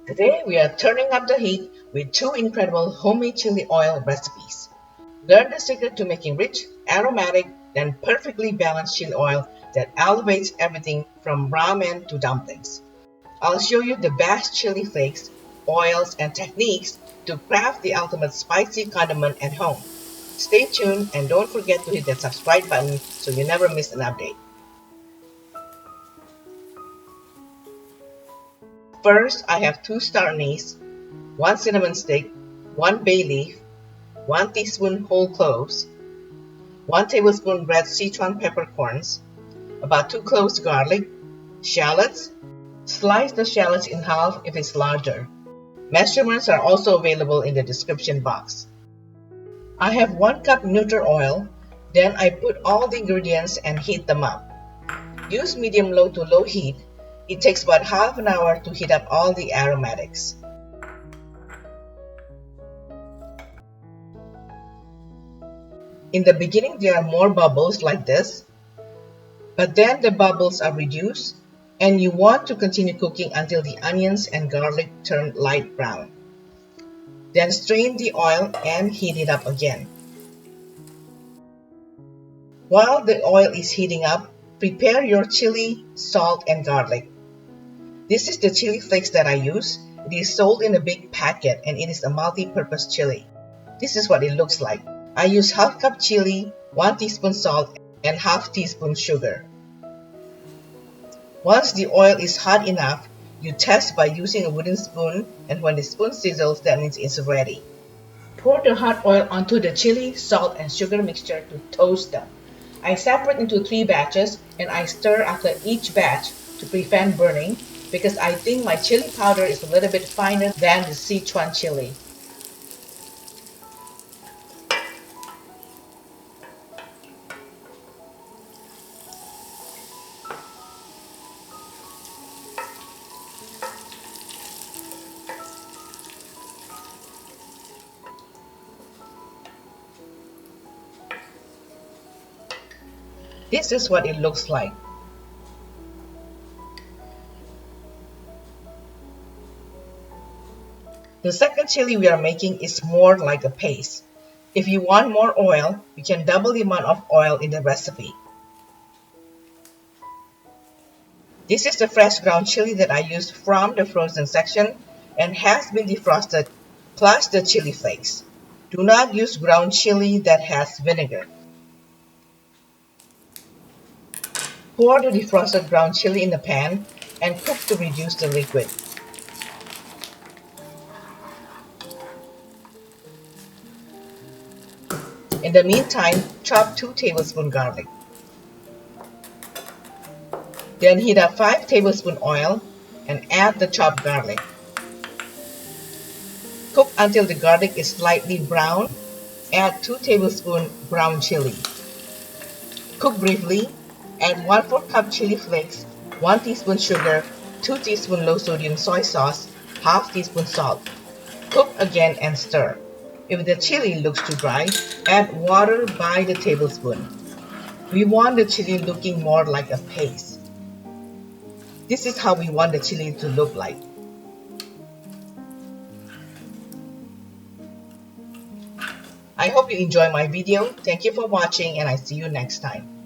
Today we are turning up the heat with two incredible homemade chili oil recipes. Learn the secret to making rich, aromatic, and perfectly balanced chili oil that elevates everything from ramen to dumplings. I'll show you the best chili flakes, oils, and techniques to craft the ultimate spicy condiment at home. Stay tuned and don't forget to hit that subscribe button so you never miss an update. First, I have 2 star anise, 1 cinnamon stick, 1 bay leaf, 1 teaspoon whole cloves, 1 tablespoon red Sichuan peppercorns, about 2 cloves garlic, shallots. Slice the shallots in half if it's larger. Measurements are also available in the description box. I have 1 cup neutral oil, then I put all the ingredients and heat them up. Use medium-low to low heat. It takes about half an hour to heat up all the aromatics. In the beginning there are more bubbles like this, but then the bubbles are reduced and you want to continue cooking until the onions and garlic turn light brown. Then strain the oil and heat it up again. While the oil is heating up, prepare your chili, salt, and garlic. This is the chili flakes that I use. It is sold in a big packet and it is a multi-purpose chili. This is what it looks like. I use half cup chili, 1 teaspoon salt, and half teaspoon sugar. Once the oil is hot enough, you test by using a wooden spoon, and when the spoon sizzles, that means it's ready. Pour the hot oil onto the chili, salt, and sugar mixture to toast them. I separate into 3 batches and I stir after each batch to prevent burning because I think my chili powder is a little bit finer than the Sichuan chili. This is what it looks like. The second chili we are making is more like a paste. If you want more oil, you can double the amount of oil in the recipe. This is the fresh ground chili that I used from the frozen section and has been defrosted, plus the chili flakes. Do not use ground chili that has vinegar. Pour the defrosted ground chili in the pan and cook to reduce the liquid. In the meantime, chop 2 tablespoons garlic. Then heat up 5 tablespoons oil and add the chopped garlic. Cook until the garlic is slightly brown. Add 2 tablespoons ground chili. Cook briefly. Add 1/4 cup chili flakes, 1 teaspoon sugar, 2 teaspoons low sodium soy sauce, half teaspoon salt. Cook again and stir. If the chili looks too dry, add water by the tablespoon. We want the chili looking more like a paste. This is how we want the chili to look like. I hope you enjoy my video. Thank you for watching and I see you next time.